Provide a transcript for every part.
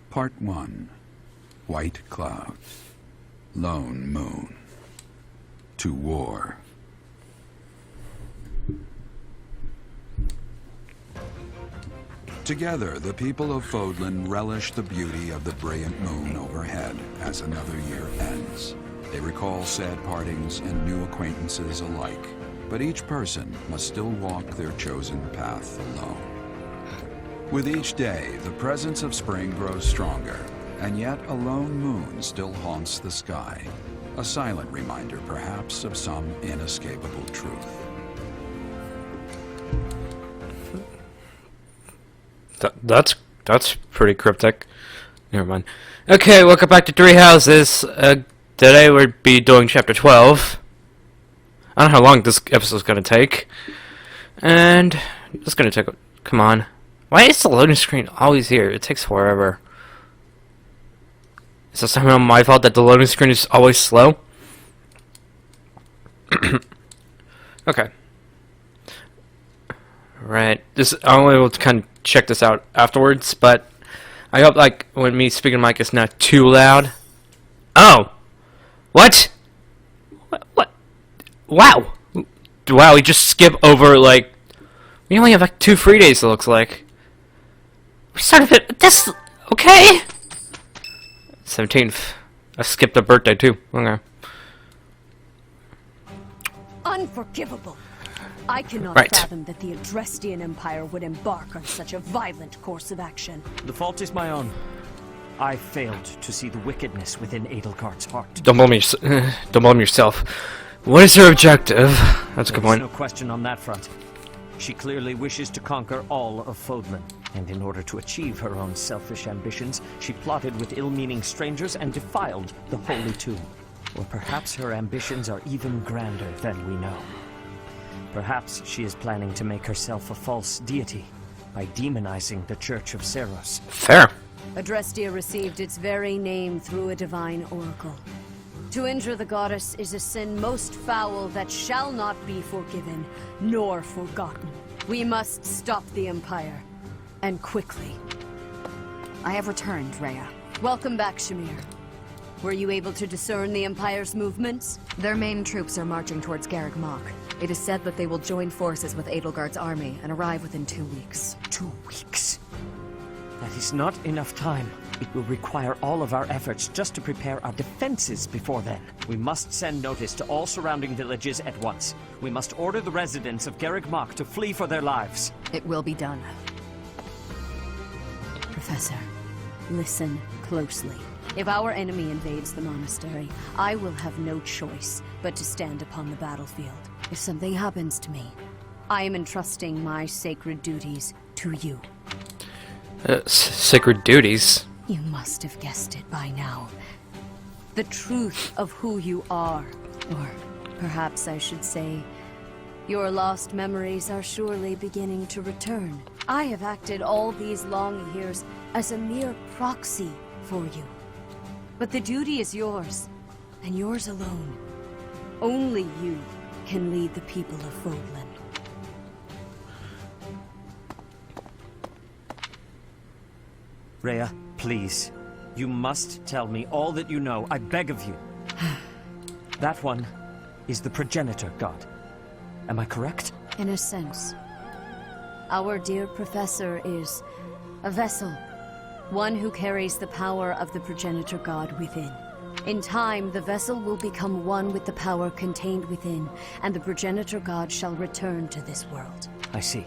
Part 1. White Clouds. Lone Moon. To war. Together, the people of Fodlan relish the beauty of the brilliant moon overhead as another year ends. They recall sad partings and new acquaintances alike, but each person must still walk their chosen path alone. With each day, the presence of spring grows stronger, and yet a lone moon still haunts the sky, a silent reminder perhaps of some inescapable truth. That's pretty cryptic. Never mind. Okay, welcome back to Three Houses. Today we'll be doing chapter 12. I don't know how long this episode's gonna take. And it's gonna take... Come on. Why is the loading screen always here? It takes forever. Is it somehow my fault that the loading screen is always slow? Okay. Right. This I only will kind of check this out afterwards, but I hope like when me speaking to mic is not too loud. Oh, what? What? Wow! Wow! We just skip over like we only have like 2 free days. It looks like we started it. This okay? 17th. I skipped a birthday too. Okay. Unforgivable. I cannot fathom that the Adrestian Empire would embark on such a violent course of action. The fault is my own. I failed to see the wickedness within Edelgard's heart. Don't blame yourself. What is her objective? That's a good point. There's no question on that front. She clearly wishes to conquer all of Fodlan, and in order to achieve her own selfish ambitions, she plotted with ill-meaning strangers and defiled the Holy Tomb. Or perhaps her ambitions are even grander than we know. Perhaps she is planning to make herself a false deity by demonizing the Church of Seros. Fair. Adrestia received its very name through a divine oracle. To injure the goddess is a sin most foul that shall not be forgiven nor forgotten. We must stop the Empire, and quickly. I have returned, Rhea. Welcome back, Shamir. Were you able to discern the Empire's movements? Their main troops are marching towards Garreg Mach. It is said that they will join forces with Edelgard's army and arrive within 2 weeks. 2 weeks? That is not enough time. It will require all of our efforts just to prepare our defenses before then. We must send notice to all surrounding villages at once. We must order the residents of Garreg Mach to flee for their lives. It will be done. Professor, listen closely. If our enemy invades the monastery, I will have no choice but to stand upon the battlefield. If something happens to me, I am entrusting my sacred duties to you. Sacred duties? You must have guessed it by now. The truth of who you are. Or perhaps I should say, your lost memories are surely beginning to return. I have acted all these long years as a mere proxy for you. But the duty is yours, and yours alone. Only you can lead the people of Fodlan. Rhea, please. You must tell me all that you know. I beg of you. That one is the progenitor god. Am I correct? In a sense. Our dear professor is a vessel. One who carries the power of the progenitor god within. In time, the vessel will become one with the power contained within, and the progenitor god shall return to this world. I see.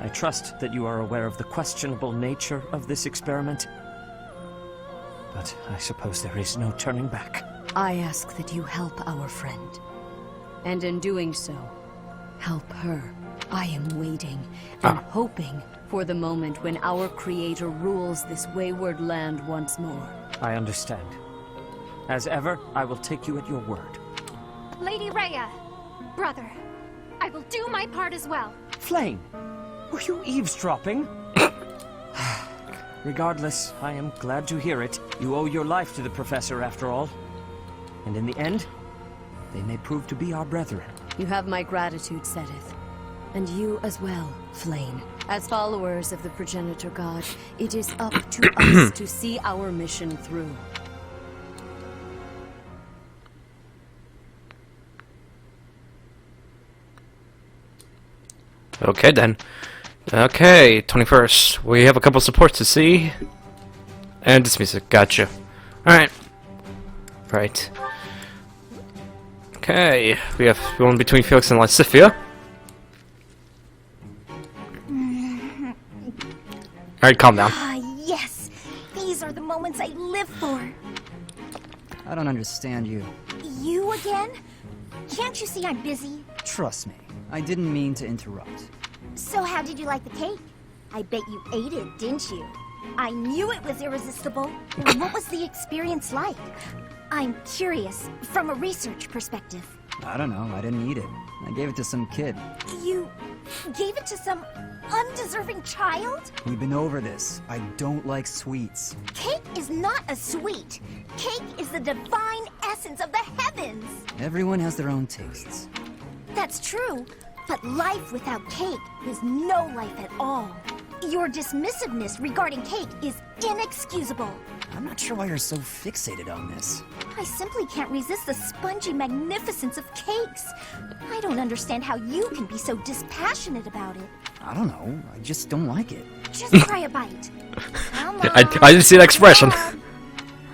I trust that you are aware of the questionable nature of this experiment. But I suppose there is no turning back. I ask that you help our friend. And in doing so, help her. I am waiting and hoping for the moment when our Creator rules this wayward land once more. I understand. As ever, I will take you at your word. Lady Rhea, brother, I will do my part as well. Flame, were you eavesdropping? Regardless, I am glad to hear it. You owe your life to the Professor after all. And in the end, they may prove to be our brethren. You have my gratitude, Sedith. And you as well, Flame. As followers of the progenitor god, it is up to us to see our mission through. Okay then. Okay, 21st. We have a couple supports to see. And this music, gotcha. Alright. Right. Okay, we have one between Felix and Lysithia. Alright, calm down. Ah, yes! These are the moments I live for. I don't understand you. You again? Can't you see I'm busy? Trust me, I didn't mean to interrupt. So how did you like the cake? I bet you ate it, didn't you? I knew it was irresistible. What was the experience like? I'm curious, from a research perspective. I don't know, I didn't eat it. I gave it to some kid. You gave it to some undeserving child? We've been over this. I don't like sweets. Cake is not a sweet. Cake is the divine essence of the heavens. Everyone has their own tastes. That's true, but life without cake is no life at all. Your dismissiveness regarding cake is inexcusable. I'm not sure why you're so fixated on this. I simply can't resist the spongy magnificence of cakes. I don't understand how you can be so dispassionate about it. I don't know, I just don't like it. Just try a bite. Come on. I didn't see that expression. Come on.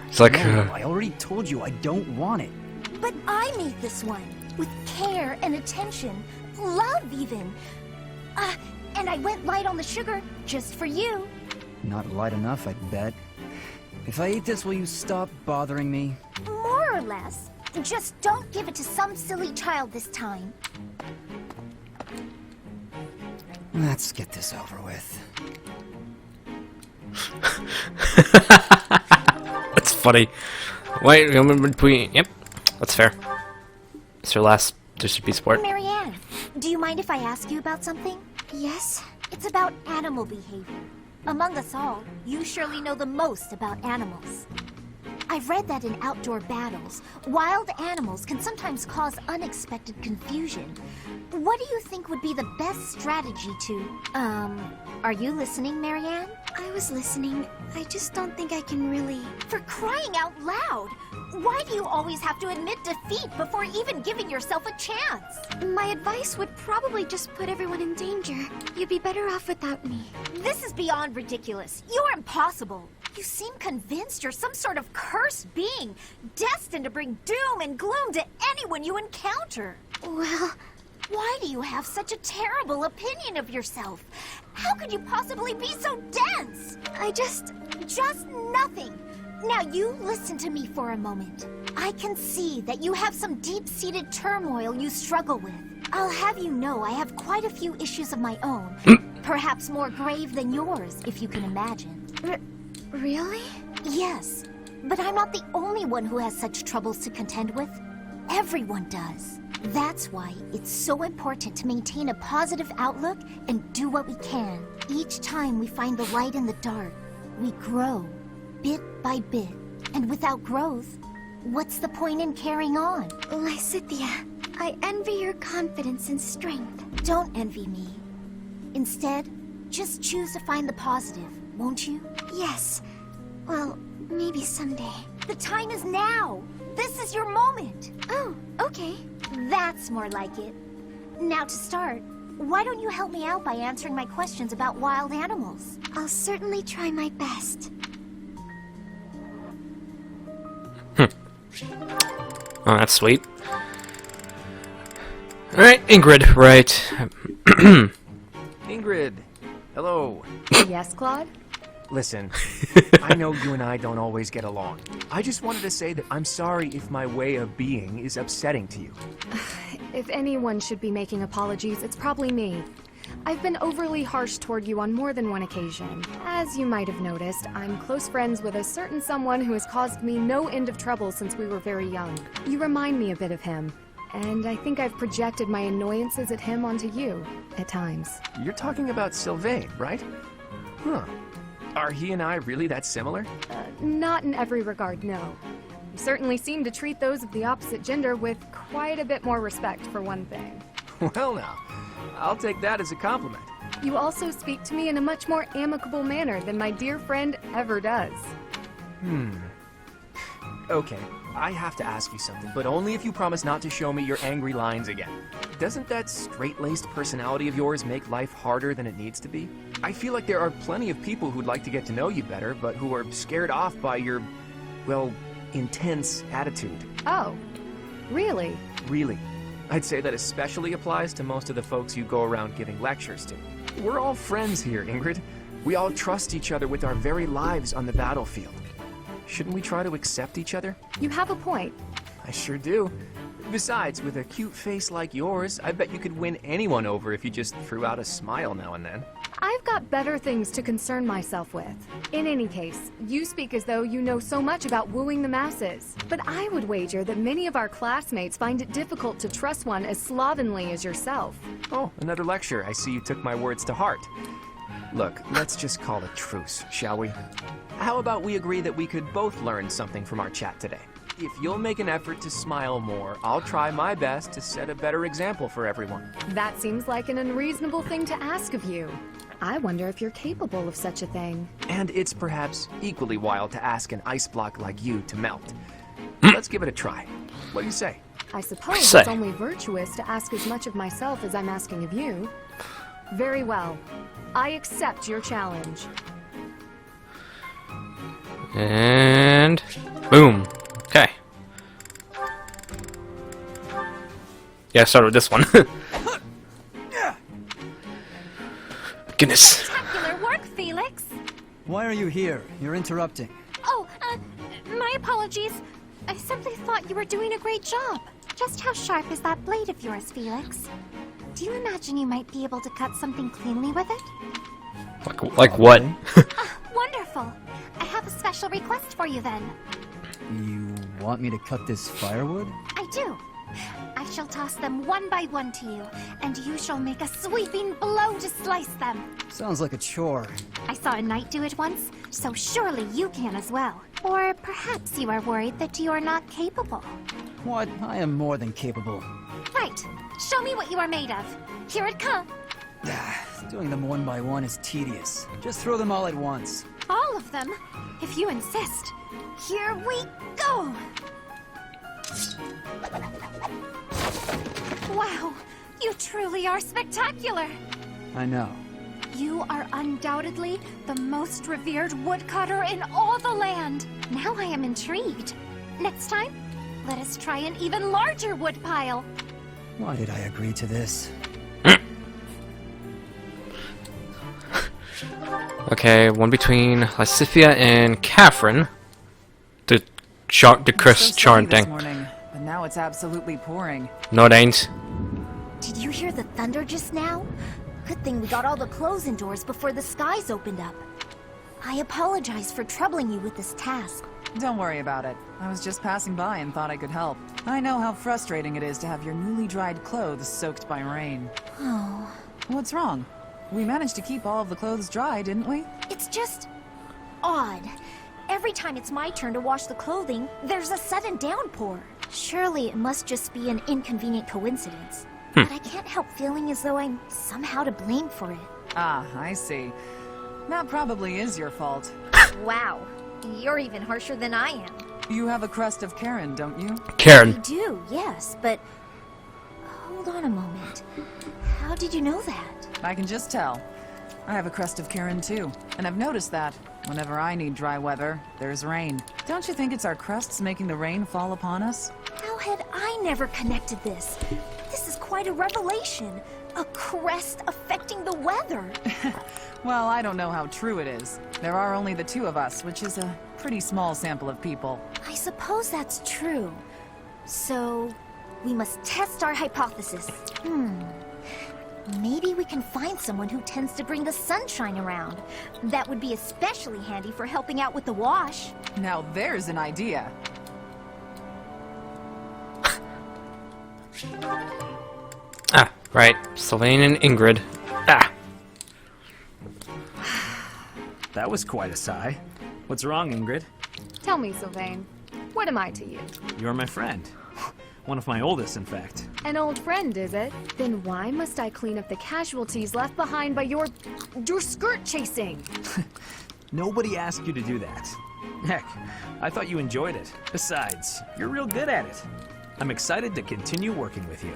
It's like, No, I already told you I don't want it. But I made this one with care and attention, love even. And I went light on the sugar just for you. Not light enough, I bet. If I eat this, will you stop bothering me? More or less. Just don't give it to some silly child this time. Let's get this over with. that's funny. Wait, remember between. Yep, that's fair. It's your last. There should be support. Marianne, do you mind if I ask you about something? Yes? It's about animal behavior. Among us all, you surely know the most about animals. I've read that in outdoor battles, wild animals can sometimes cause unexpected confusion. What do you think would be the best strategy to, are you listening, Marianne? I was listening. I just don't think I can really... For crying out loud! Why do you always have to admit defeat before even giving yourself a chance? My advice would probably just put everyone in danger. You'd be better off without me. This is beyond ridiculous. You're impossible. You seem convinced you're some sort of cursed being, destined to bring doom and gloom to anyone you encounter. Well... Why do you have such a terrible opinion of yourself? How could you possibly be so dense? Just nothing. Now you listen to me for a moment. I can see that you have some deep-seated turmoil you struggle with. I'll have you know I have quite a few issues of my own. Perhaps more grave than yours, if you can imagine. Really? Yes, but I'm not the only one who has such troubles to contend with. Everyone does. That's why it's so important to maintain a positive outlook and do what we can. Each time we find the light in the dark, we grow, bit by bit. And without growth, what's the point in carrying on? Lysithia, I envy your confidence and strength. Don't envy me. Instead, just choose to find the positive, won't you? Yes. Well, maybe someday. The time is now! This is your moment! Oh, okay. That's more like it. Now to start, why don't you help me out by answering my questions about wild animals? I'll certainly try my best. Oh, that's sweet. Alright, Ingrid, right. Ingrid, hello. Yes, Claude? Listen, I know you and I don't always get along. I just wanted to say that I'm sorry if my way of being is upsetting to you. If anyone should be making apologies, it's probably me. I've been overly harsh toward you on more than one occasion. As you might have noticed, I'm close friends with a certain someone who has caused me no end of trouble since we were very young. You remind me a bit of him, and I think I've projected my annoyances at him onto you, at times. You're talking about Sylvain, right? Huh. Are he and I really that similar? Not in every regard, no. You certainly seem to treat those of the opposite gender with quite a bit more respect, for one thing. Well now, I'll take that as a compliment. You also speak to me in a much more amicable manner than my dear friend ever does. Okay, I have to ask you something, but only if you promise not to show me your angry lines again. Doesn't that straight-laced personality of yours make life harder than it needs to be? I feel like there are plenty of people who'd like to get to know you better, but who are scared off by your, well, intense attitude. Oh, really? Really. I'd say that especially applies to most of the folks you go around giving lectures to. We're all friends here, Ingrid. We all trust each other with our very lives on the battlefield. Shouldn't we try to accept each other? You have a point. I sure do. Besides, with a cute face like yours, I bet you could win anyone over if you just threw out a smile now and then. I've got better things to concern myself with. In any case, you speak as though you know so much about wooing the masses. But I would wager that many of our classmates find it difficult to trust one as slovenly as yourself. Oh, another lecture. I see you took my words to heart. Look, let's just call a truce, shall we? How about we agree that we could both learn something from our chat today? If you'll make an effort to smile more, I'll try my best to set a better example for everyone. That seems like an unreasonable thing to ask of you. I wonder if you're capable of such a thing. And it's perhaps equally wild to ask an ice block like you to melt. Let's give it a try. What do you say? I suppose it's only virtuous to ask as much of myself as I'm asking of you. Very well. I accept your challenge. And boom. Okay. Yeah, start with this one. Goodness. Spectacular work, Felix! Why are you here? You're interrupting. Oh, my apologies. I simply thought you were doing a great job. Just how sharp is that blade of yours, Felix? Do you imagine you might be able to cut something cleanly with it? Like what? Wonderful. I have a special request for you then. You want me to cut this firewood? I do. I shall toss them one by one to you, and you shall make a sweeping blow to slice them. Sounds like a chore. I saw a knight do it once, so surely you can as well. Or perhaps you are worried that you are not capable. What? I am more than capable. Right. Show me what you are made of. Here it comes. Doing them one by one is tedious. Just throw them all at once. All of them, if you insist. Here we go! Wow, you truly are spectacular! I know. You are undoubtedly the most revered woodcutter in all the land. Now I am intrigued. Next time, let us try an even larger woodpile. Why did I agree to this? Okay, one between Lysithia and Catherine. The Chris Charn this thing. morning, but now it's absolutely pouring. No, it ain't. Did you hear the thunder just now? Good thing we got all the clothes indoors before the skies opened up. I apologize for troubling you with this task. Don't worry about it. I was just passing by and thought I could help. I know how frustrating it is to have your newly dried clothes soaked by rain. Oh. What's wrong? We managed to keep all of the clothes dry, didn't we? It's just odd. Every time it's my turn to wash the clothing, there's a sudden downpour. Surely it must just be an inconvenient coincidence. But I can't help feeling as though I'm somehow to blame for it. Ah, I see. That probably is your fault. Wow. You're even harsher than I am. You have a crest of Karen, don't you? Karen. I do, yes, but... Hold on a moment. How did you know that? I can just tell. I have a crest of Karen too, and I've noticed that whenever I need dry weather, there's rain. Don't you think it's our crests making the rain fall upon us? How had I never connected this? This is quite a revelation. A crest affecting the weather. Well, I don't know how true it is. There are only the two of us, which is a pretty small sample of people. I suppose that's true. So, we must test our hypothesis. Maybe we can find someone who tends to bring the sunshine around. That would be especially handy for helping out with the wash. Now there's an idea. Ah, right. Sylvain and Ingrid. Ah. That was quite a sigh. What's wrong, Ingrid? Tell me, Sylvain, what am I to you? You're my friend. One of my oldest, in fact. An old friend, is it? Then why must I clean up the casualties left behind by your skirt chasing? Nobody asked you to do that. Heck, I thought you enjoyed it. Besides, you're real good at it. I'm excited to continue working with you.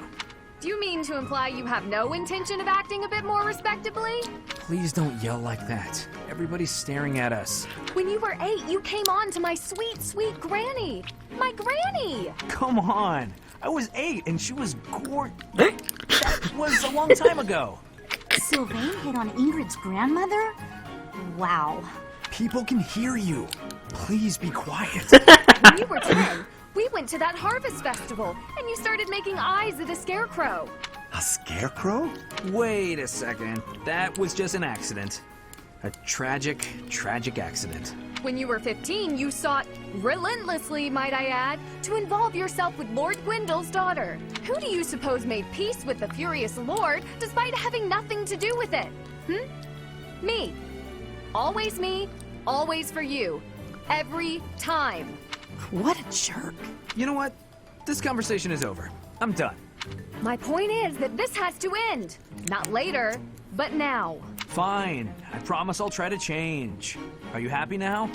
Do you mean to imply you have no intention of acting a bit more respectably? Please don't yell like that. Everybody's staring at us. When you were 8, you came on to my sweet, sweet granny. My granny! Come on. I was 8 and she was That was a long time ago. Sylvain hit on Ingrid's grandmother? Wow. People can hear you. Please be quiet. When you were 10, we went to that harvest festival, and you started making eyes at a scarecrow. A scarecrow? Wait a second. That was just an accident. A tragic, tragic accident. When you were 15, you sought, relentlessly might I add, to involve yourself with Lord Gwendol's daughter. Who do you suppose made peace with the furious Lord, despite having nothing to do with it? Me. Always me, always for you. Every time. What a jerk. You know what? This conversation is over. I'm done. My point is that this has to end. Not later, but now. Fine. I promise I'll try to change. Are you happy now?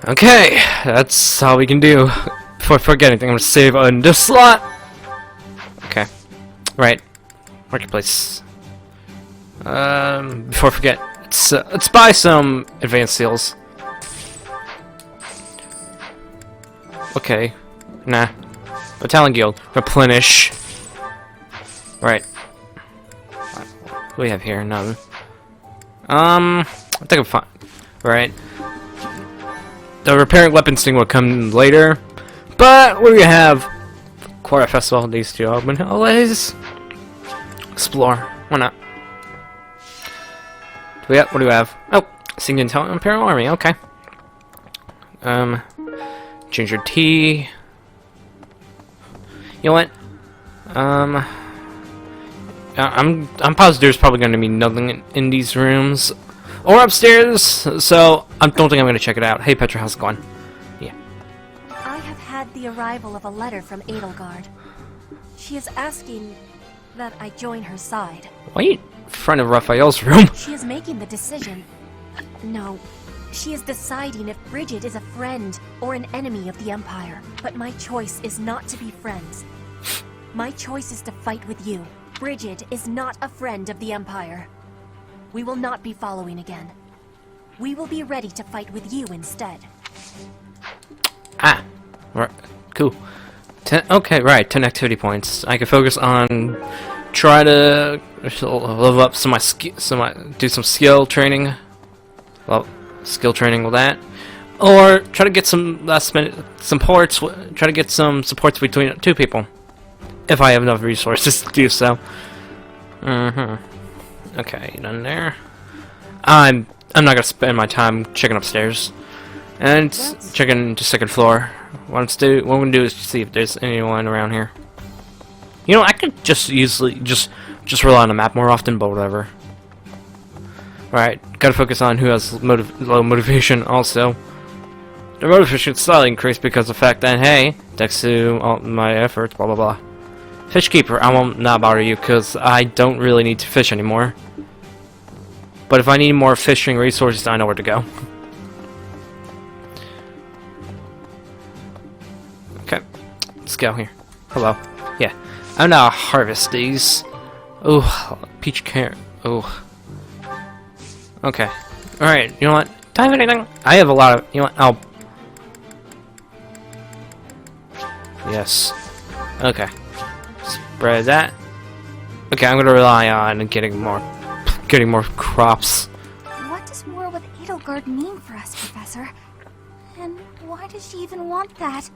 Okay, that's all we can do. Before I forget anything, I'm gonna save on this slot. Okay. Right. Marketplace. Before I forget, let's buy some advanced seals. Okay. Nah. Battalion Guild. Replenish. Right. What do we have here? None. I think I'm fine. Right. The repairing weapons thing will come later. But what do we have? Quarter Festival, these two augment holidays. Explore. Why not? What do we have? Oh, Singing Imperial Army, okay. Ginger tea. You know what? I'm positive there's probably going to be nothing in these rooms or upstairs, so I don't think I'm going to check it out. Hey Petra, how's it going? Yeah. I have had the arrival of a letter from Edelgard. She is asking that I join her side. Wait, in front of Raphael's room. She is making the decision. No, she is deciding if Bridget is a friend or an enemy of the Empire. But my choice is not to be friends. My choice is to fight with you. Bridget is not a friend of the Empire. We will not be following again. We will be ready to fight with you instead. Ah, right, cool. 10, okay, right, 10 activity points. I can focus on try to level up some of my do some skill training. Well, skill training with that, or try to get some last minute supports. Try to get some supports between two people, if I have enough resources to do so. Okay, done there. I'm not gonna spend my time checking upstairs and checking the second floor. What we're gonna do is see if there's anyone around here. You know, I could just easily just rely on the map more often, but whatever. Right, gotta focus on who has low motivation. Also, their motivation slightly increased because of the fact that hey, thanks to all my efforts, blah blah blah. Fishkeeper, I won't not bother you because I don't really need to fish anymore. But if I need more fishing resources, I know where to go. Okay, let's go here. Hello. Yeah, I'm gonna harvest these. Oh, peach carrot. Oh. Okay. Alright, you know what? Do I have anything? I have a lot of... You know what? I'll... Yes. Okay. Spread that. Okay, I'm gonna rely on getting more crops. What does war with Edelgard mean for us, Professor? And why does she even want that?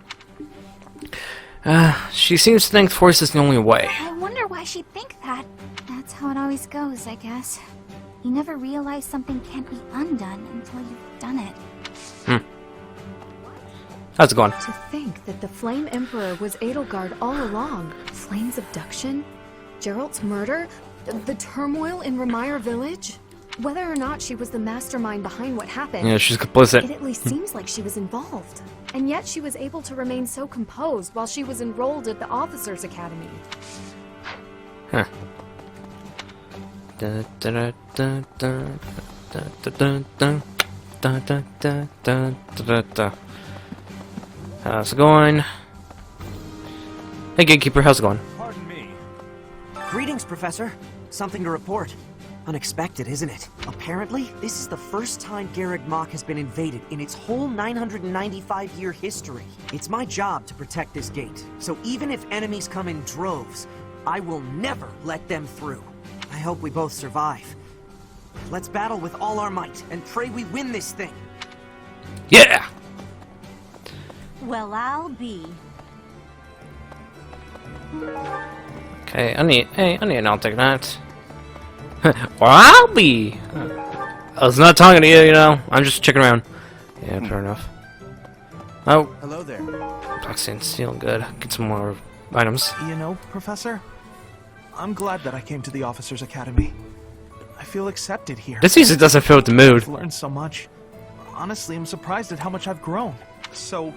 She seems to think force is the only way. I wonder why she'd think that. That's how it always goes, I guess. You never realize something can't be undone until you've done it. How's it going? To think that the Flame Emperor was Edelgard all along. Flame's abduction? Geralt's murder? The turmoil in Ramire village? Whether or not she was the mastermind behind what happened, Yeah, she's complicit. it at least seems like she was involved. And yet she was able to remain so composed while she was enrolled at the Officers' Academy. Huh. Da, da, da, da, da, da, da, da, da, da, da, da, da, da. How's it going? Hey, Gatekeeper, how's it going? Pardon me. Greetings, Professor. Something to report. Unexpected, isn't it? Apparently, this is the first time Garreg Mach has been invaded in its whole 995-year history. It's my job to protect this gate, so even if enemies come in droves, I will never let them through. I hope we both survive. Let's battle with all our might and pray we win this thing. Yeah! Well, I'll be. Okay, I need I'll take that. Or I'll be! I was not talking to you, you know. I'm just checking around. Yeah, fair enough. Oh. Hello there. Black Sand Steel, good. Get some more items. You know, Professor, I'm glad that I came to the Officers' Academy. I feel accepted here. This easily doesn't fit with the mood. I've learned so much. Honestly, I'm surprised at how much I've grown. So,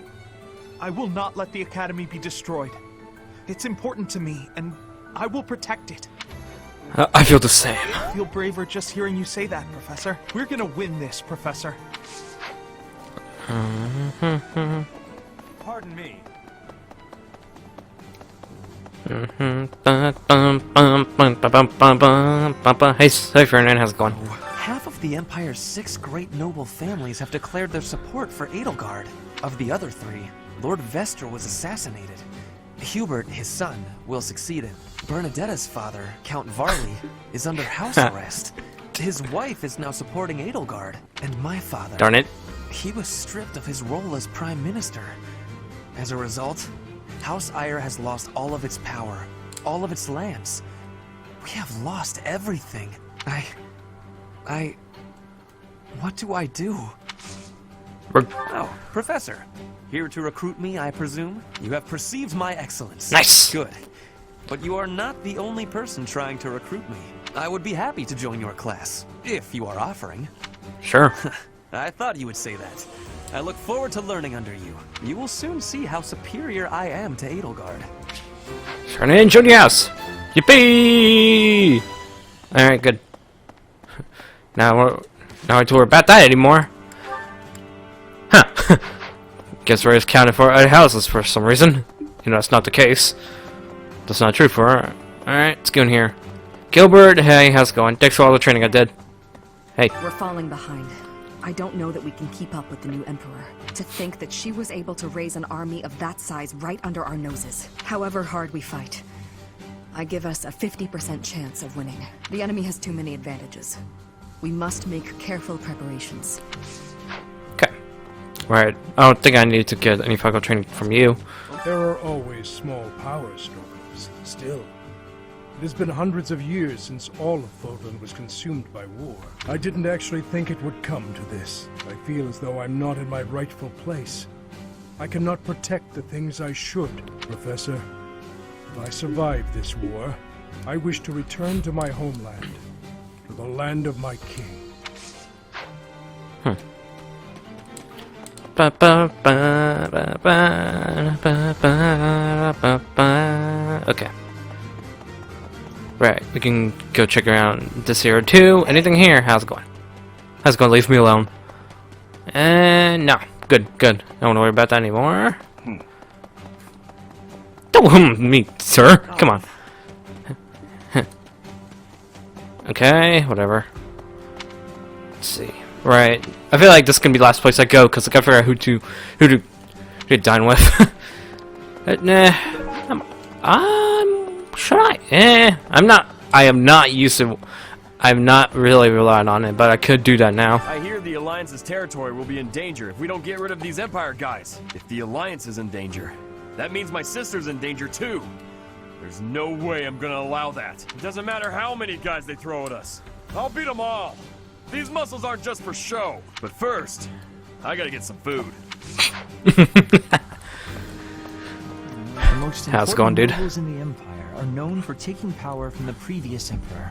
I will not let the Academy be destroyed. It's important to me, and I will protect it. I feel the same. I feel braver just hearing you say that, Professor. We're gonna win this, Professor. Pardon me. Hey, Ferdinand, how's it going? Half of the Empire's 6 great noble families have declared their support for Edelgard. Of the other 3, Lord Vestra was assassinated. Hubert, his son, will succeed him. Bernadetta's father, Count Varley, is under house arrest. His wife is now supporting Edelgard. And my father... Darn it. He was stripped of his role as Prime Minister. As a result, House Eyre has lost all of its power, all of its lands. We have lost everything. What do I do? Oh, Professor. Here to recruit me, I presume? You have perceived my excellence. Nice! Good. But you are not the only person trying to recruit me. I would be happy to join your class, if you are offering. Sure. I thought you would say that. I look forward to learning under you. You will soon see how superior I am to Edelgard. Ferdinand Junior House! Yippee! Alright, good. Now I have to worry about that anymore. Huh. Guess we're just counted for our houses for some reason. You know, that's not the case. That's not true for her. Alright, let's go in here. Gilbert, hey, how's it going? Thanks for all the training I did. Hey. We're falling behind. I don't know that we can keep up with the new Emperor. To think that she was able to raise an army of that size right under our noses. However hard we fight, I give us a 50% chance of winning. The enemy has too many advantages. We must make careful preparations. Okay. Right. I don't think I need to get any physical training from you. There are always small power struggles. Still, it has been hundreds of years since all of Fodlan was consumed by war. I didn't actually think it would come to this. I feel as though I'm not in my rightful place. I cannot protect the things I should. Professor, if I survive this war, I wish to return to my homeland, to the land of my king. Okay. Right, we can go check around this area too. Anything here? How's it going? How's it going? Leave me alone. And no. Good, good. I don't want to worry about that anymore. Don't me, sir. Come on. Okay, whatever. Let's see. Right. I feel like this is gonna be the last place I go because I gotta figure out who to dine with. Nah. Should I? I am not used to. I'm not really relying on it, but I could do that now. I hear the Alliance's territory will be in danger if we don't get rid of these Empire guys. If the Alliance is in danger, that means my sister's in danger too. There's no way I'm gonna allow that. It doesn't matter how many guys they throw at us. I'll beat them all. These muscles aren't just for show. But first, I gotta get some food. The most How's it going, dude? nobles in the Empire are known for taking power from the previous emperor,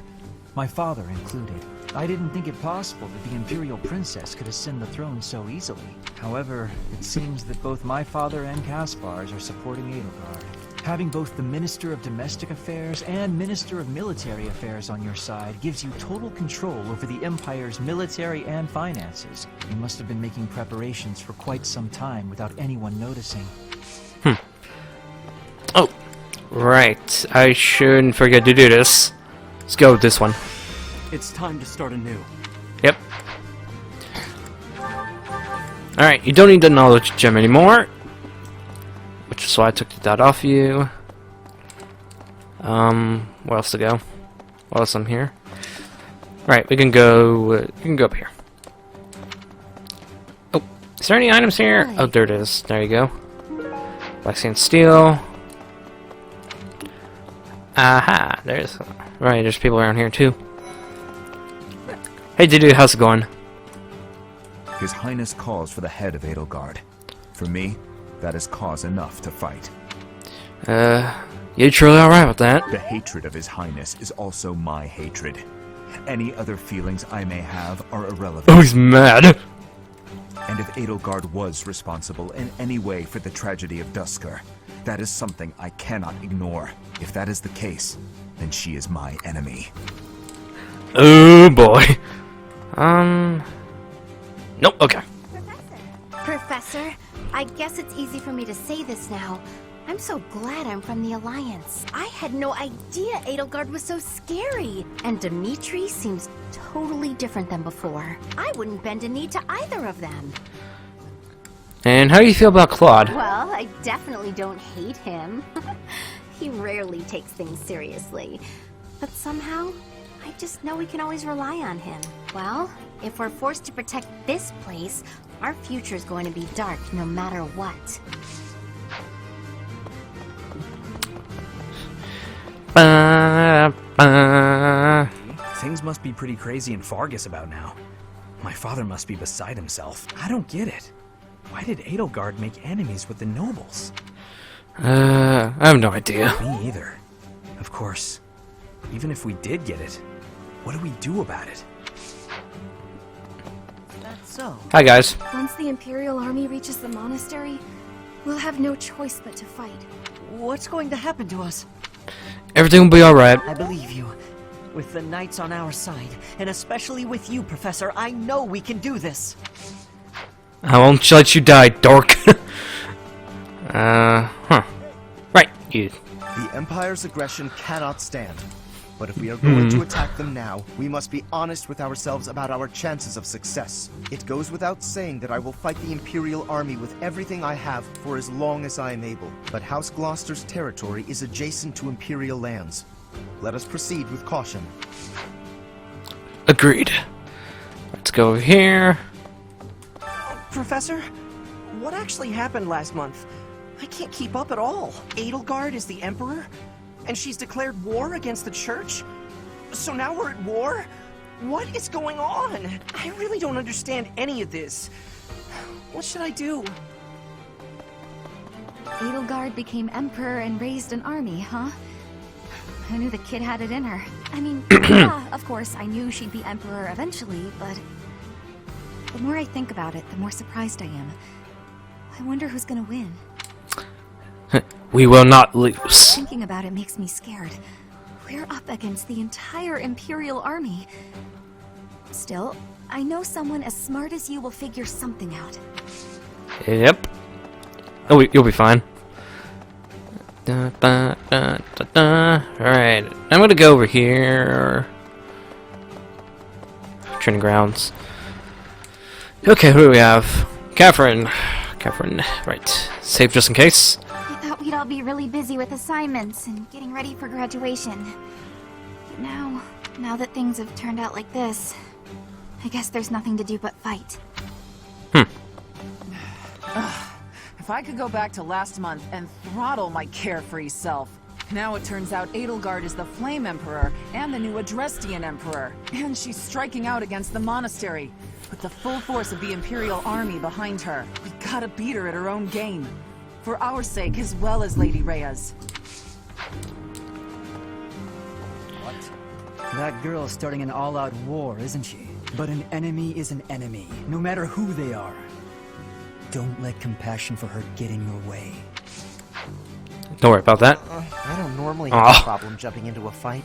my father included. I didn't think it possible that the Imperial Princess could ascend the throne so easily. However, it seems that both my father and Caspar's are supporting Edelgard. Having both the Minister of Domestic Affairs and Minister of Military Affairs on your side gives you total control over the Empire's military and finances. You must have been making preparations for quite some time without anyone noticing. Oh, right. I shouldn't forget to do this. Let's go with this one. It's time to start anew. Yep. Alright, you don't need the knowledge gem anymore. Which is why I took that off you. Where else to go? What else I'm here? Alright, we can go up here. Oh, is there any items here? Oh, there it is. There you go. Black sand steel. Aha, there's people around here too. Hey dude, how's it going? His Highness calls for the head of Edelgard. For me, that is cause enough to fight. You're truly alright with that. The hatred of His Highness is also my hatred. Any other feelings I may have are irrelevant. Oh, he's mad. And if Edelgard was responsible in any way for the tragedy of Duscur, that is something I cannot ignore. If that is the case, then she is my enemy. Oh boy. Nope, okay. Professor, I guess it's easy for me to say this now. I'm so glad I'm from the Alliance. I had no idea Edelgard was so scary. And Dimitri seems totally different than before. I wouldn't bend a knee to either of them. And how do you feel about Claude? Well, I definitely don't hate him. He rarely takes things seriously. But somehow, I just know we can always rely on him. Well, if we're forced to protect this place, our future's going to be dark no matter what. Things must be pretty crazy in Fargus about now. My father must be beside himself. I don't get it. Why did Edelgard make enemies with the nobles? I have no idea. Me either. Of course, even if we did get it, what do we do about it? That's so. Hi guys. Once the Imperial army reaches the monastery, we'll have no choice but to fight. What's going to happen to us? Everything will be alright. I believe you. With the knights on our side, and especially with you, Professor, I know we can do this. I won't let you die, dork. Right, you. The Empire's aggression cannot stand. But if we are going to attack them now, we must be honest with ourselves about our chances of success. It goes without saying that I will fight the Imperial army with everything I have for as long as I am able. But House Gloucester's territory is adjacent to Imperial lands. Let us proceed with caution. Agreed. Let's go over here. Professor, what actually happened last month? I can't keep up at all. Edelgard is the Emperor? And she's declared war against the Church? So now we're at war? What is going on? I really don't understand any of this. What should I do? Edelgard became Emperor and raised an army, huh? I knew the kid had it in her. I mean, yeah, of course, I knew she'd be Emperor eventually, but the more I think about it, the more surprised I am. I wonder who's gonna win. We will not lose. Thinking about it makes me scared. We're up against the entire Imperial army. Still, I know someone as smart as you will figure something out. Yep. Oh, you'll be fine. Alright, I'm gonna go over here. Training grounds. Okay, who do we have? Catherine, right. Save just in case. I thought we'd all be really busy with assignments and getting ready for graduation. But now that things have turned out like this, I guess there's nothing to do but fight. If I could go back to last month and throttle my carefree self. Now it turns out Edelgard is the Flame Emperor and the new Adrestian Emperor. And she's striking out against the monastery with the full force of the Imperial army behind her. We gotta beat her at her own game. For our sake as well as Lady Rhea's. That girl's starting an all-out war, isn't she? But an enemy is an enemy, no matter who they are. Don't let compassion for her get in your way. Don't worry about that. I don't normally have a problem jumping into a fight,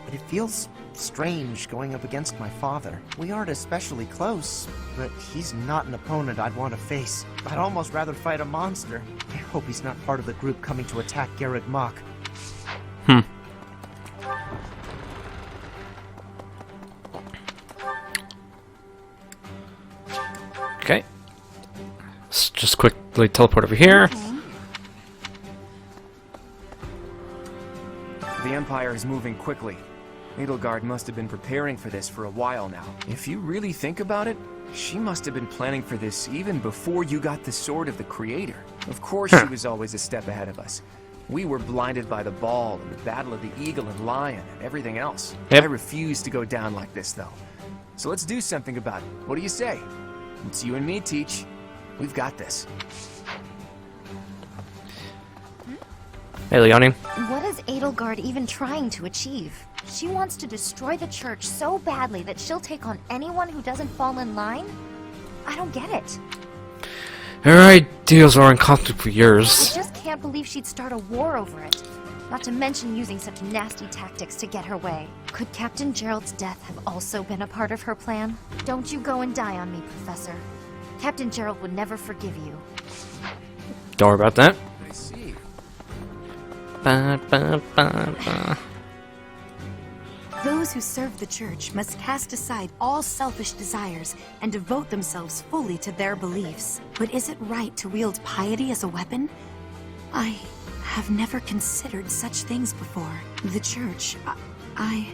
but it feels strange going up against my father. We aren't especially close, but he's not an opponent I'd want to face. I'd almost rather fight a monster. I hope he's not part of the group coming to attack Garreg Mach. Okay. Let's just quickly teleport over here. The Empire is moving quickly. Edelgard must have been preparing for this for a while now. If you really think about it, she must have been planning for this even before you got the Sword of the Creator. Of course she was always a step ahead of us. We were blinded by the ball and the battle of the eagle and lion and everything else. I refuse to go down like this, though. So let's do something about it. What do you say? It's you and me, Teach. We've got this. Hey, Leonie. What is Edelgard even trying to achieve? She wants to destroy the church so badly that she'll take on anyone who doesn't fall in line? I don't get it. Her ideals are in conflict for years. I just can't believe she'd start a war over it. Not to mention using such nasty tactics to get her way. Could Captain Gerald's death have also been a part of her plan? Don't you go and die on me, Professor. Captain Gerald would never forgive you. Don't worry about that. I see. Those who serve the church must cast aside all selfish desires and devote themselves fully to their beliefs. But is it right to wield piety as a weapon? I have never considered such things before. The church, I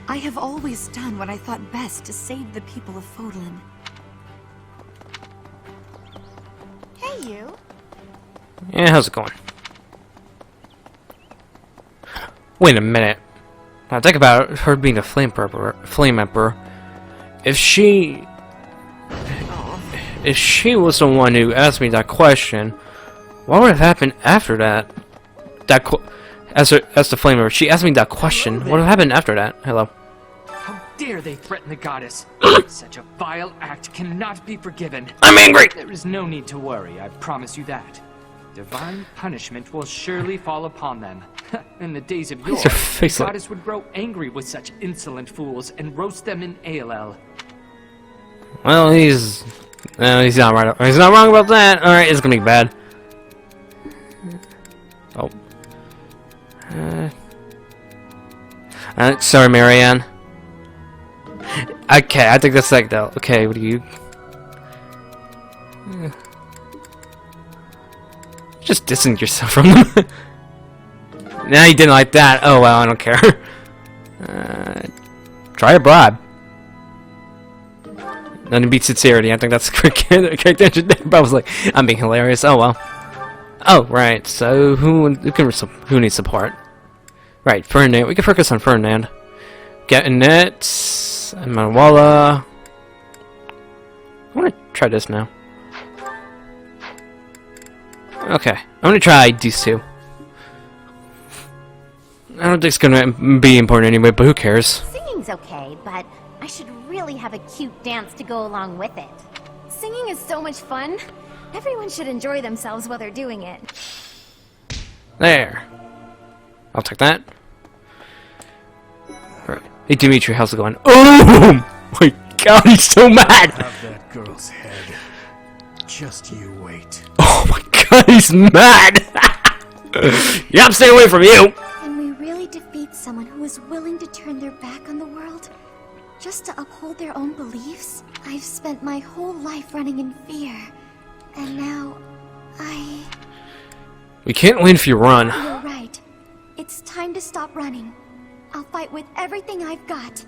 have always done what I thought best to save the people of Fodlan. Hey, you. Yeah, how's it going? Wait a minute. Now think about her being a Flame Emperor. If she was the one who asked me that question, what would have happened after that? As the Flame Emperor, she asked me that question. What would have happened after that? Hello. How dare they threaten the goddess? Such a vile act cannot be forgiven. I'm angry! There is no need to worry, I promise you that. Divine punishment will surely fall upon them. In the days of yore, the goddess would grow angry with such insolent fools and roast them in ALL. Well, he's not right. He's not wrong about that. All right, it's gonna be bad. Oh. Sorry, Marianne. Okay, I think that's like that. Okay, what do you? Just distance yourself from them. Nah, you didn't like that. Oh well, I don't care. Try a bribe. Nothing beats sincerity. I think that's correct answer there. But I was like, I'm being hilarious. Oh well. Oh right. So who needs support? Right, Ferdinand. We can focus on Ferdinand. Getting it. And Manuela. I want to try this now. Okay, I'm gonna try these two. I don't think it's gonna be important anyway, but who cares? Singing's okay, but I should really have a cute dance to go along with it. Singing is so much fun. Everyone should enjoy themselves while they're doing it. There. I'll take that. Alright. Hey Dimitri, how's it going? Oh my god, he's so mad! Have that girl's head. Just you wait. Oh my god, he's mad! Yeah, I'm staying away from you! Can we really defeat someone who is willing to turn their back on the world? Just to uphold their own beliefs? I've spent my whole life running in fear. And now, We can't win if you run. You're right. It's time to stop running. I'll fight with everything I've got.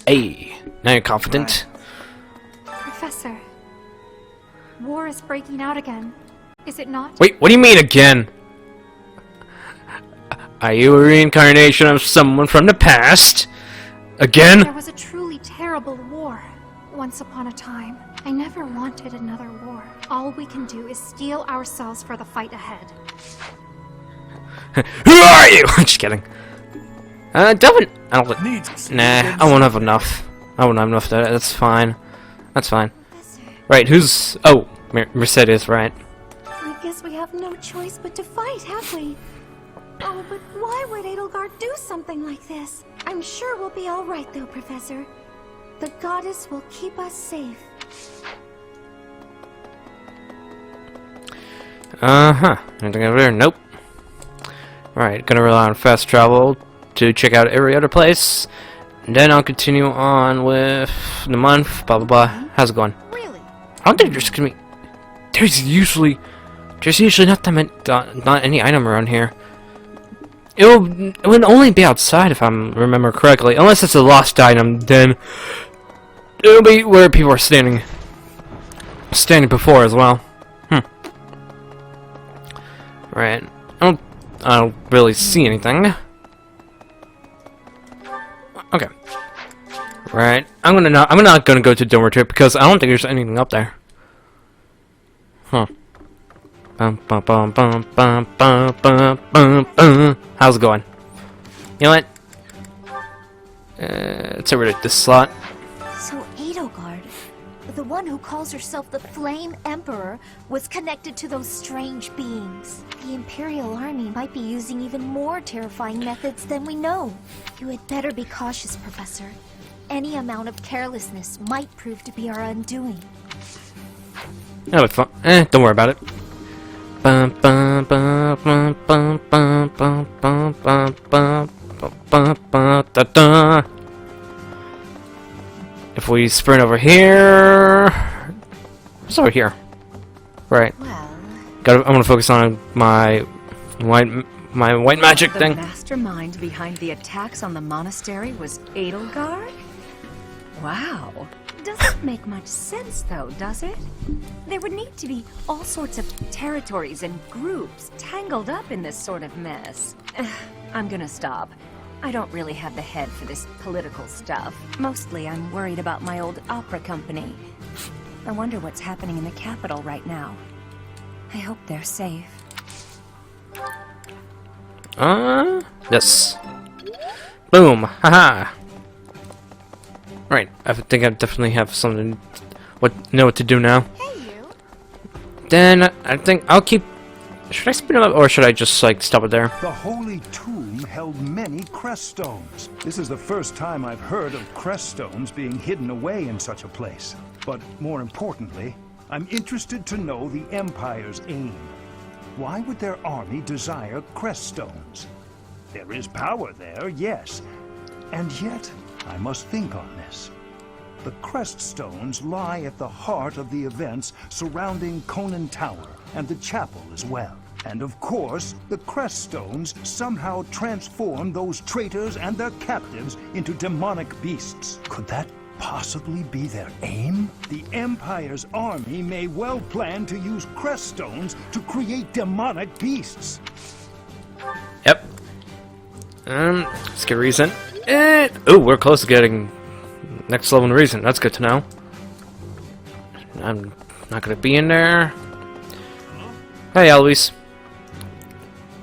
Hey, now you're confident. Professor, war is breaking out again. Is it not? Wait, what do you mean again? Are you a reincarnation of someone from the past? Again? There was a truly terrible war once upon a time. I never wanted another war. All we can do is steel ourselves for the fight ahead. Who are you? Just kidding. Delvin, I don't. Nah, I won't have enough. I won't have enough. That's fine. That's fine. Right, who's... Oh, Mercedes, right. I guess we have no choice but to fight, have we? Oh, but why would Edelgard do something like this? I'm sure we'll be all right, though, Professor. The goddess will keep us safe. Uh-huh. Anything over there? Nope. Right, gonna rely on fast travel to check out every other place. And then I'll continue on with the month, blah blah blah. How's it going? Really? I don't think there's gonna be... There's usually not that many, not any item around here. It would only be outside if I remember correctly. Unless it's a lost item, then it'll be where people are standing before as well. Right. I don't really see anything. Okay. Right. I'm not gonna go to Dormitory because I don't think there's anything up there. Huh. How's it going? You know what? Let's over at this slot. So Edelgard, the one who calls herself the Flame Emperor, was connected to those strange beings. The Imperial army might be using even more terrifying methods than we know. You had better be cautious, Professor. Any amount of carelessness might prove to be our undoing. That'll be fun. Don't worry about it. If we sprint over here, what's over here? Right. I'm gonna focus on my white magic thing. The mastermind behind the attacks on the monastery was Edelgard? Wow. Doesn't make much sense, though, does it? There would need to be all sorts of territories and groups tangled up in this sort of mess. I'm gonna stop. I don't really have the head for this political stuff. Mostly I'm worried about my old opera company. I wonder what's happening in the capital right now. I hope they're safe. Yes. Boom. Haha. Right. I think I definitely have something. Know what to do now. Hey, you. Then I think I'll keep. Should I spin it up or should I just like stop it there? The Holy Tomb held many crest stones. This is the first time I've heard of crest stones being hidden away in such a place. But more importantly, I'm interested to know the Empire's aim. Why would their army desire crest stones? There is power there, yes. And yet, I must think on this. The crest stones lie at the heart of the events surrounding Conan Tower and the chapel as well. And of course, the crest stones somehow transform those traitors and their captives into demonic beasts. Could that possibly be their aim? The Empire's army may well plan to use crest stones to create demonic beasts. Yep. Let's get reason. Oh, we're close to getting next level in reason. That's good to know. I'm not gonna be in there. Hey, Eloise.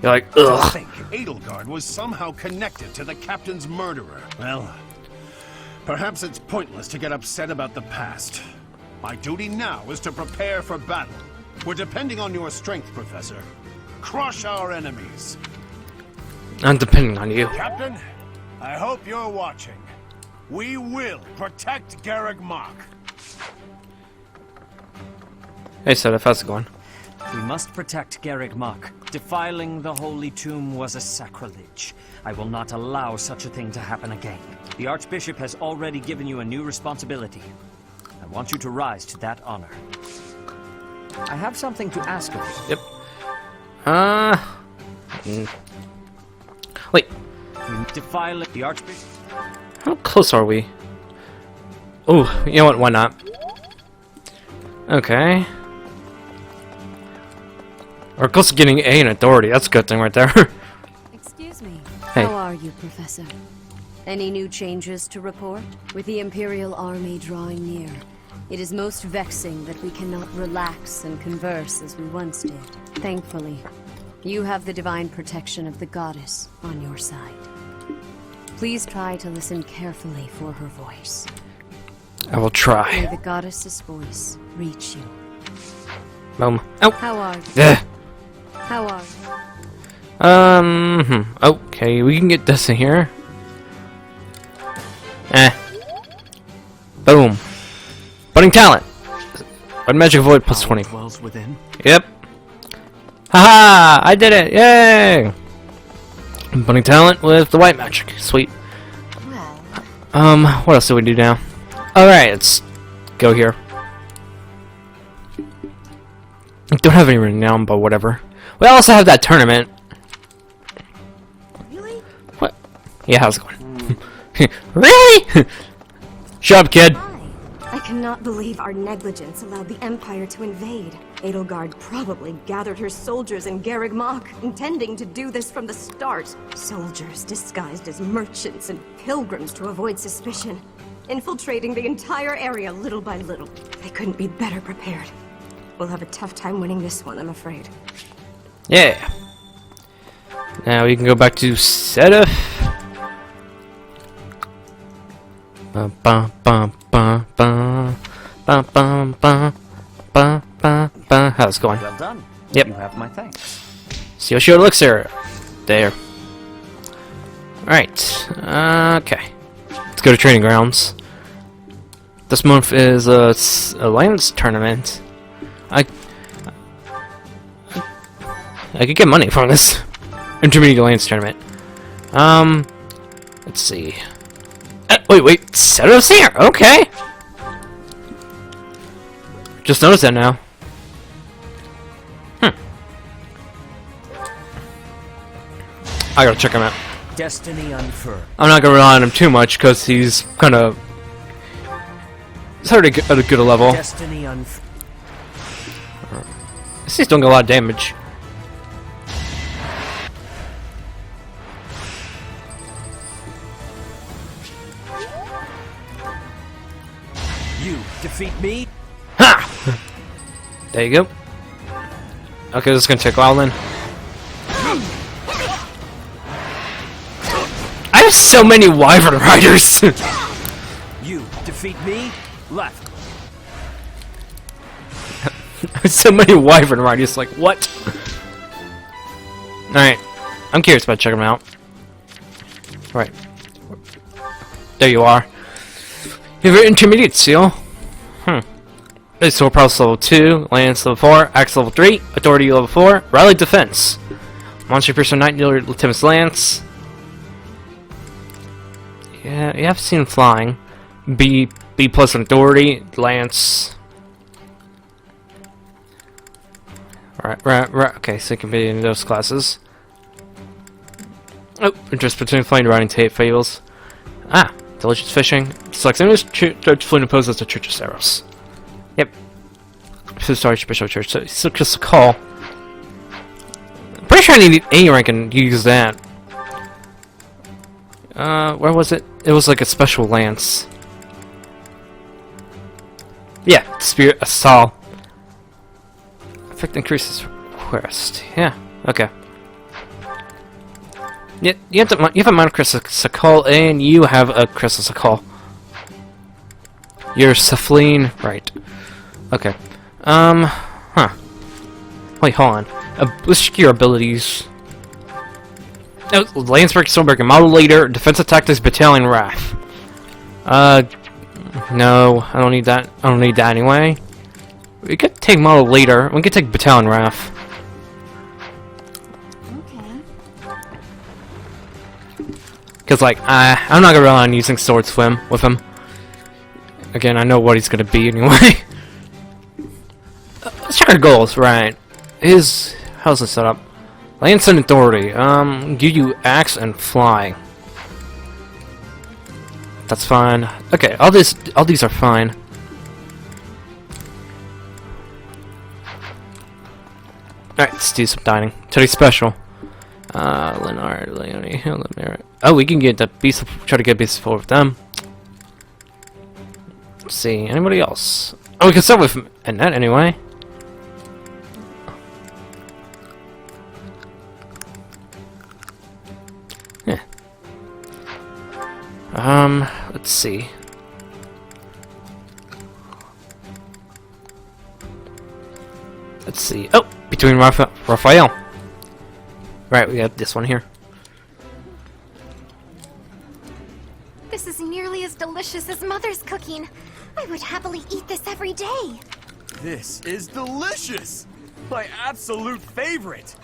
You're like, ugh. I think Edelgard was somehow connected to the captain's murderer. Well, perhaps it's pointless to get upset about the past. My duty now is to prepare for battle. We're depending on your strength, Professor. Crush our enemies. I'm depending on you. Captain, I hope you're watching. We will protect Garreg Mach. Hey, Seth, how's it going? We must protect Garreg Mach. Defiling the Holy Tomb was a sacrilege. I will not allow such a thing to happen again. The Archbishop has already given you a new responsibility. I want you to rise to that honor. I have something to ask of you. Yep. Wait. Defile the Archbishop. How close are we? Oh, you know what? Why not? Okay. We're close to getting A in authority. That's a good thing right there. Excuse me. Hey. How are you, Professor? Any new changes to report? With the Imperial army drawing near, it is most vexing that we cannot relax and converse as we once did. Thankfully, you have the divine protection of the goddess on your side. Please try to listen carefully for her voice. I will try. May the goddess's voice reach you. Boom. Oh. How are you? Yeah. How are you? Okay, we can get this in here. Boom. Budding talent. But magic void plus 20. Dwells within. Yep. Haha! I did it! Yay! Budding talent with the white magic. Sweet. What else do we do now? Alright, let's go here. Don't have any written down, but whatever. We also have that tournament. Really? What? Yeah, how's it going? Really? Shut up, kid. I cannot believe our negligence allowed the Empire to invade. Edelgard probably gathered her soldiers in Garreg Mach, intending to do this from the start. Soldiers disguised as merchants and pilgrims to avoid suspicion, infiltrating the entire area little by little. They couldn't be better prepared. We'll have a tough time winning this one, I'm afraid. Yeah. Now we can go back to Sedif. Bum bum bum bum bum bum bum bum bum bum bum. How's it going? Well done. Yep. You have my thanks. See what your elixir. There. Alright. Okay. Let's go to training grounds. This month is a Alliance tournament. I could get money from this Intermediate Alliance tournament. Let's see. Wait, Sedif's here. Okay. Just noticed that now. I gotta check him out. Destiny unfurled. I'm not gonna rely on him too much because he's kind of. He's already at a good level. Destiny unfurled. He's doing a lot of damage. You defeat me? Ha! There you go. Okay, this is gonna take a while then. I have so many Wyvern Riders! You defeat me? Left. So many Wyvern Riders, like, what? Alright. I'm curious about checking them out. Right. There you are. You have your intermediate seal. Sword Prowess level 2, Lance level 4, Axe level 3, Authority level 4, Rally Defense. Monster Piercer Knight, Lieutenant's Lance. Yeah, you have seen flying. B plus Authority, Lance. Right. Okay, so it can be in those classes. Oh, interest between flying and riding tape fables. Ah, Diligence Fishing. Selects enemies, judge fleeing opposed as the Church's arrows. Yep. So sorry, Bishop Church. So it's just a call. I'm pretty sure I need A rank and use that. Where was it? It was like a special lance. Yeah, Spirit Assault. Effect increases request. Yeah, okay. Yeah, you have a Mount Crystal Sakal and you have a Crystal Sakal. You're Safleen, right. Okay. Wait, hold on. Let's check your abilities. Oh, Lanceberg, Soulberg, Model Leader, Defensive Tactics, Battalion Wrath. No, I don't need that. I don't need that anyway. We could take Model Leader. We could take Battalion Wrath. Because, like, I'm not gonna rely on using Sword Swim with him. Again, I know what he's gonna be anyway. Let's check our goals, right. How's this set up? Lance and Authority. Give you Axe and Fly. That's fine. Okay, all these are fine. Alright, let's do some dining. Today's special. Leonard, Leonie, Lemire. Oh, we can get the beast. Try to get beast full with them. Let's see, anybody else? Oh, we can start with Annette anyway. Yeah. Let's see. Let's see. Oh, between Raphael. Right, we got this one here. This is nearly as delicious as Mother's cooking. I would happily eat this every day. This is delicious! My absolute favorite!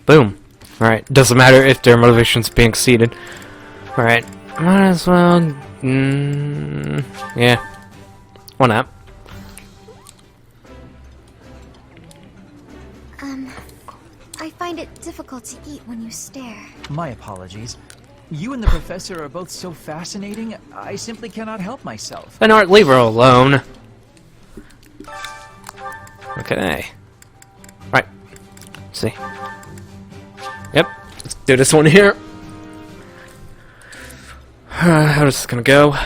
Boom. Alright, doesn't matter if their motivation's being exceeded. Alright, might as well... yeah. Why not? I find it difficult to eat when you stare. My apologies. You and the professor are both so fascinating, I simply cannot help myself. Then Art, leave her alone. Okay. Right. Let's see. Yep. Let's do this one here. How is this gonna go?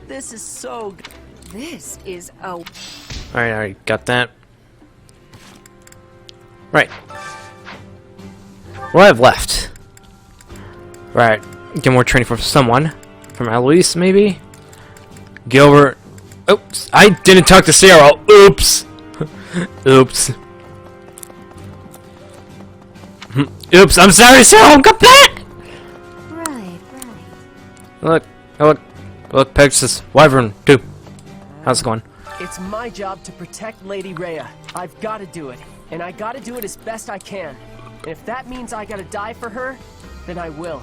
This is so good. This is a... Alright, I already got that. Right. What do I have left? Right. Get more training from someone. From Eloise, maybe? Gilbert. Oops. I didn't talk to Sarah. Oops. Oops. Oops. I'm sorry, Sarah. Come back! Right. Look. Oh, look. Pegasus. Wyvern, too. How's it going? It's my job to protect Lady Rhea. I've got to do it. And I gotta do it as best I can. And if that means I gotta die for her, then I will.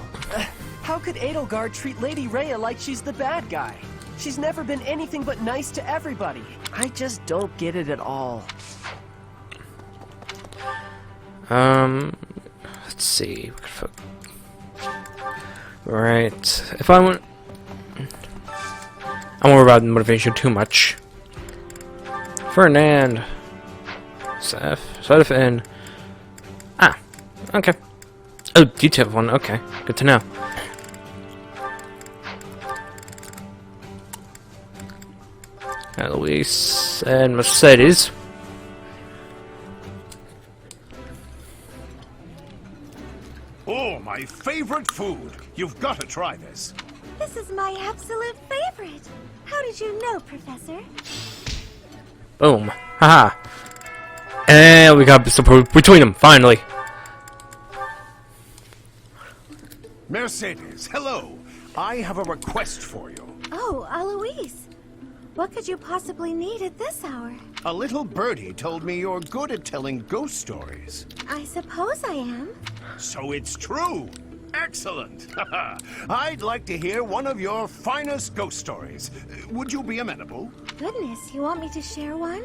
How could Edelgard treat Lady Rhea like she's the bad guy? She's never been anything but nice to everybody. I just don't get it at all. Let's see. Right. If I want... I won't worry about motivation too much. Ferdinand. Seth and... Ah. Okay. Oh, detailed one. Okay. Good to know. Eloise and Mercedes. Oh, my favorite food. You've got to try this. This is my absolute favorite. How did you know, Professor? Boom. Haha. And we got support between them, finally. Mercedes, hello. I have a request for you. Oh, Eloise. What could you possibly need at this hour? A little birdie told me you're good at telling ghost stories. I suppose I am. So it's true. Excellent. I'd like to hear one of your finest ghost stories. Would you be amenable? Goodness, you want me to share one?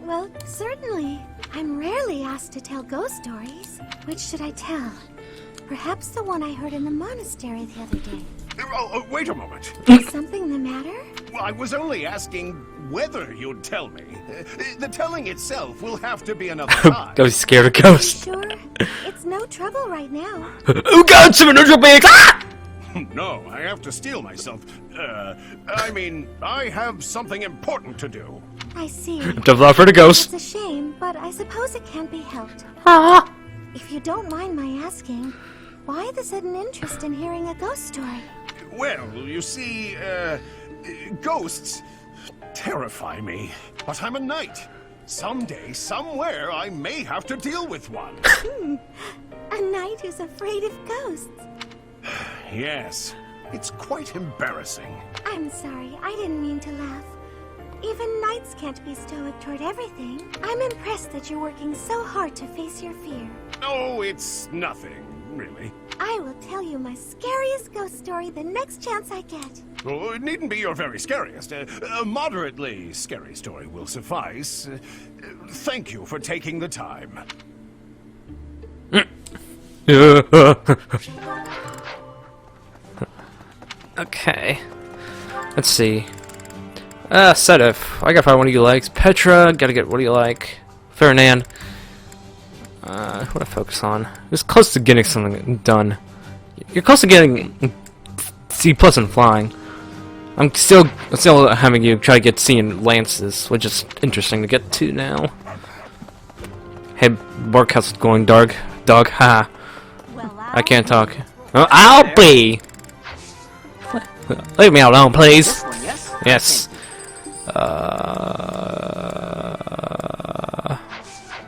Well, certainly. I'm rarely asked to tell ghost stories. Which should I tell? Perhaps the one I heard in the monastery the other day. Wait a moment. Is something the matter? Well, I was only asking whether you'd tell me. The telling itself will have to be another time. I was scared of ghosts. Sure. It's no trouble right now. Oh God, supernatural beings! Ah! No, I have to steel myself. I mean, I have something important to do. I see. Tough luck for the ghost. It's a shame, but I suppose it can't be helped. Ah! If you don't mind my asking, why the sudden interest in hearing a ghost story? Well, you see, ghosts terrify me. But I'm a knight. Someday, somewhere, I may have to deal with one. A knight who's afraid of ghosts. Yes, it's quite embarrassing. I'm sorry, I didn't mean to laugh. Even knights can't be stoic toward everything. I'm impressed that you're working so hard to face your fear. Oh, it's nothing, really. I will tell you my scariest ghost story the next chance I get. Oh, it needn't be your very scariest. A moderately scary story will suffice. Thank you for taking the time. Okay. Let's see. Sedef. I gotta find one of you likes. Petra, gotta get what do you like. Ferdinand. What do I focus on? It's close to getting something done. You're close to getting C+ in flying. I'm still having you try to get C in lances, which is interesting to get to now. Hey, Barkhouse going dog, ha. I can't talk. Oh, I'll be. Leave me alone, please. This one, yes? Yes.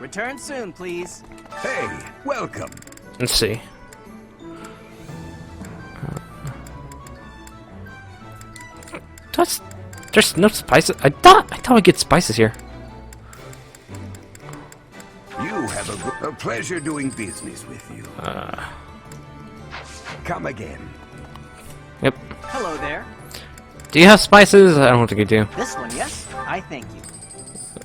Return soon, please. Hey, welcome. Let's see. There's no spices. I thought I'd get spices here. You have a pleasure doing business with you. Come again. Yep. Hello there. Do you have spices? I don't think you do. This one, yes? I thank you.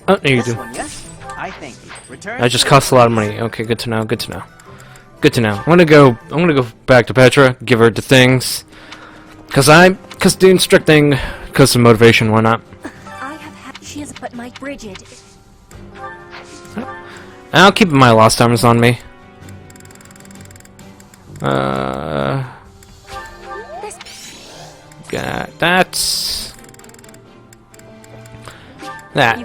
Oh, there you This do. one, yes? I thank you. Return That just soon. costs a lot of money. Okay, good to know. Good to know. Good to know. I'm gonna go back to Petra, give her the things, cause the instructing, cause of motivation. Why not? I have had. She is but my Bridget. I'll keep my lost timers on me. Got that. That.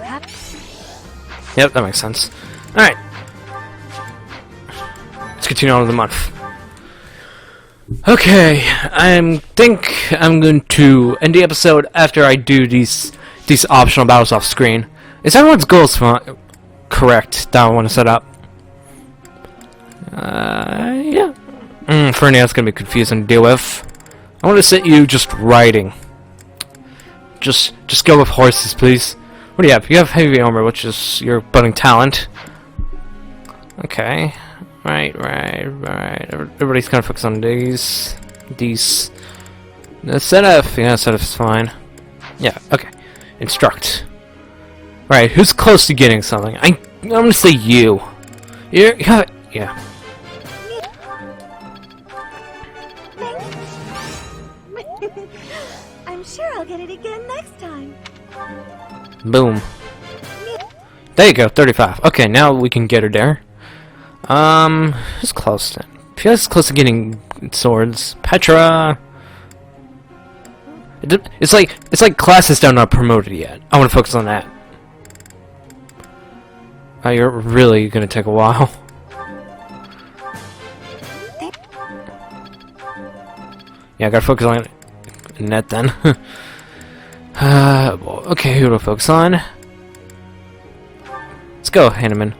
Yep, that makes sense. Alright. Let's continue on with the month. Okay, I think I'm going to end the episode after I do these optional battles off screen. Is everyone's goals correct that I want to set up? Yeah. For now, it's going to be confusing to deal with. I want to set you just riding. Just go with horses, please. What do you have? You have heavy armor, which is your budding talent. Okay. Right. Everybody's kind of focused on these. The setup. Yeah, setup's fine. Yeah, okay. Instruct. Right, who's close to getting something? I'm gonna say you. Yeah. I'm sure I'll get it again next time. Boom. There you go, 35. Okay, now we can get her there. Who's close then? Feels close to getting swords. Petra. It's like classes don't not promoted yet. I want to focus on that. Oh, you're really gonna take a while. Yeah, I gotta focus on net then. Okay, who do I focus on? Let's go, Hanneman.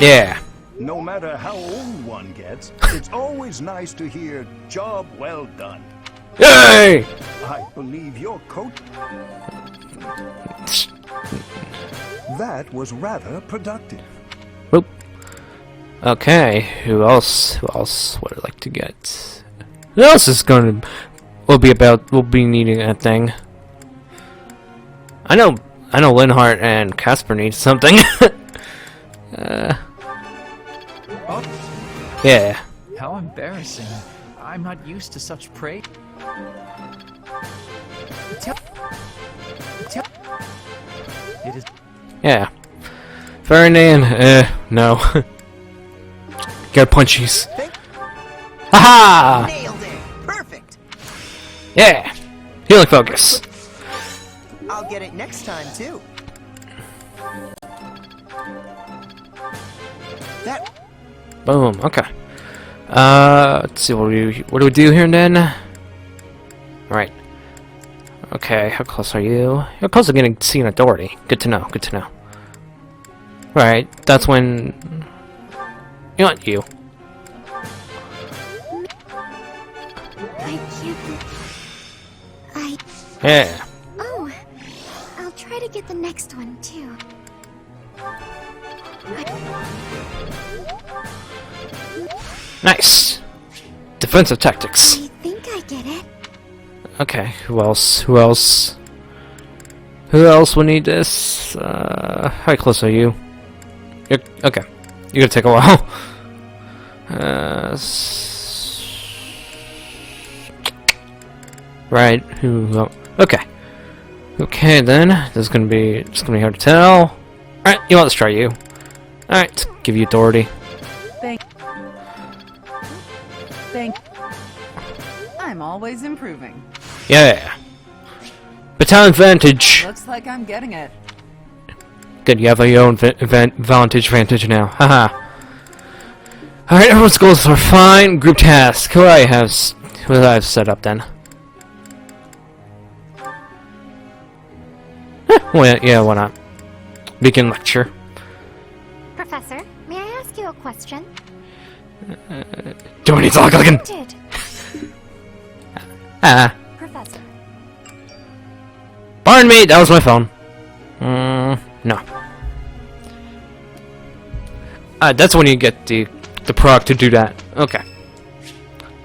Yeah. No matter how old one gets, it's always nice to hear "job well done." Yay! I believe your coat. That was rather productive. Whoop. Okay, who else would I like to get? Who else is will be needing a thing? I know Linhart and Casper need something. Yeah. How embarrassing. I'm not used to such praise. It is. Yeah. Ferdinand, no. Got punchies. Haha! Nailed it! Perfect! Yeah! Healing focus. I'll get it next time, too. That. Boom, okay. Let's see, what do we do here then? Alright. Okay, how close are you? You're close to getting seen authority. Good to know, good to know. Right, that's when... You want you. I can't. Yeah. Oh, I'll try to get the next one too. Nice. Defensive tactics. I think I get it. Okay, who else? Who else will need this? How close are you? Okay. You're gonna take a while. Right, okay. Okay then, this is gonna be hard to tell. Alright, let's try you. Alright, give you authority. Thank. I'm always improving. Yeah. Battalion advantage. Looks like I'm getting it. Good, you have your own vantage now. Haha. Alright, everyone's goals are fine. Group task. Who what do I have set up then? Well, yeah, why not? Begin lecture. Professor, may I ask you a question? Do I need to look again? Professor. Pardon me, that was my phone. No. That's when you get the proc to do that. Okay.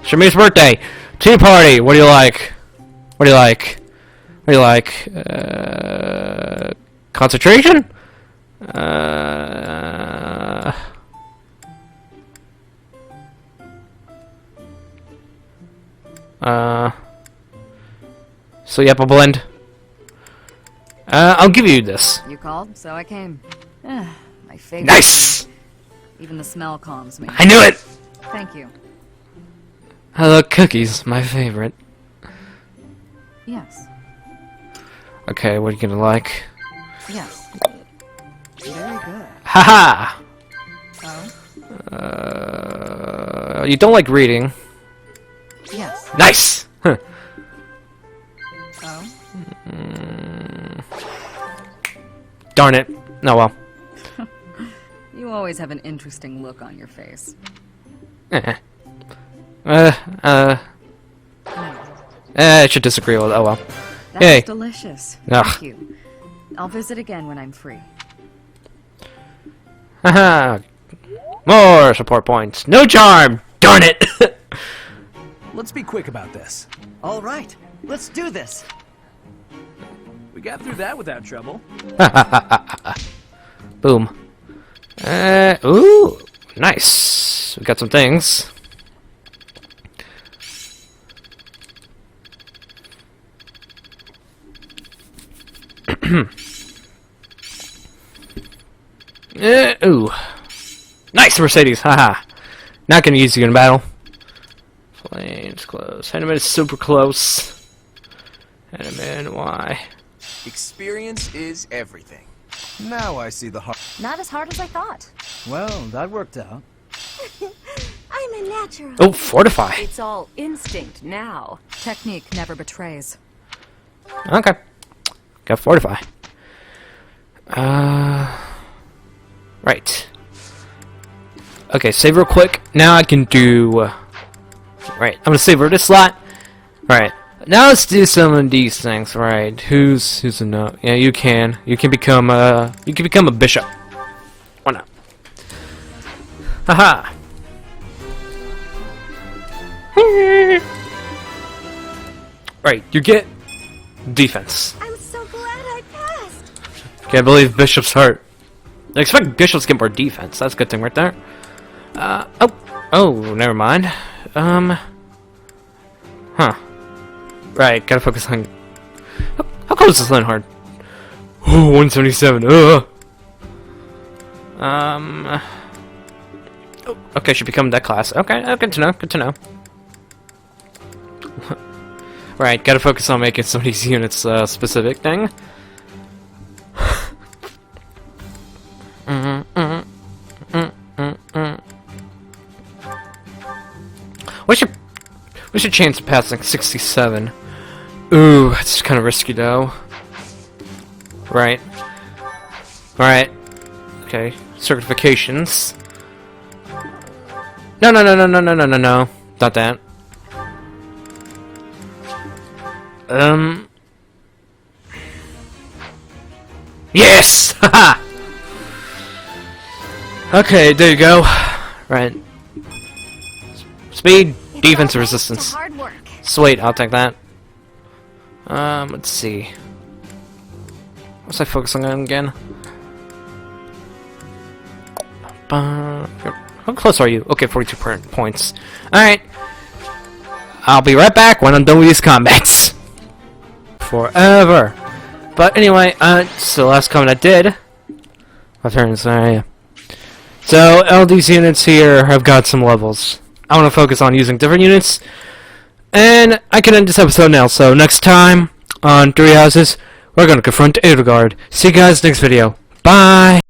Shami's birthday. Tea party. What do you like? What do you like? What do you like? Concentration? So yep, a blend. I'll give you this. You called, so I came. My favorite. Nice! Even the smell calms me. I knew it! Thank you. Hello, cookies, my favorite. Yes. Okay, what are you gonna like? Yes. Very good. Haha! Oh? You don't like reading. Yes. Nice! Huh. Oh? Darn it. Oh well. You always have an interesting look on your face. I should disagree with. Oh well. That's Yay. delicious. Ugh. Thank you. I'll visit again when I'm free. Haha. More support points. No charm! Darn it! Let's be quick about this. All right, let's do this. We got through that without trouble. Boom. Ooh. Nice. We got some things. Ooh. Nice, Mercedes. Haha. Not gonna use you in battle. Flames close. Enemy is super close. Enemy, why? Experience is everything. Now I see the heart. Not as hard as I thought. Well, that worked out. I'm a natural. Oh, fortify. It's all instinct now. Technique never betrays. Okay. Got fortify. Right. Okay, save real quick. Now I can do... right, I'm gonna save her this slot. Right. Now let's do some of these things. Right. Who's a no? Yeah, you can. You can become a bishop. Why not? Haha. Right, you get defense. I'm so glad I passed. Can't believe Bishop's hurt. I expect Bishops to get more defense. That's a good thing right there. Oh, never mind. Huh. Right, gotta focus on... How close is Lenhard? Oh, 177, oh, okay, should become that class. Okay, good to know, good to know. Right, gotta focus on making some of these units specific thing. What's your chance of passing 67? Ooh, that's kind of risky though. Right. Right. Okay. Certifications. No. Not that. Yes! Haha! Okay, there you go. Right. Speed, defense, resistance. Hard work. Sweet, I'll take that. Let's see. What's I focusing on again? How close are you? Okay, 42 points. Alright. I'll be right back when I'm done with these combats. Forever. But anyway, so last comment I did. My turn, sorry. So, all these units here have got some levels. I want to focus on using different units. And I can end this episode now. So, next time on Three Houses, we're going to confront Edelgard. See you guys next video. Bye!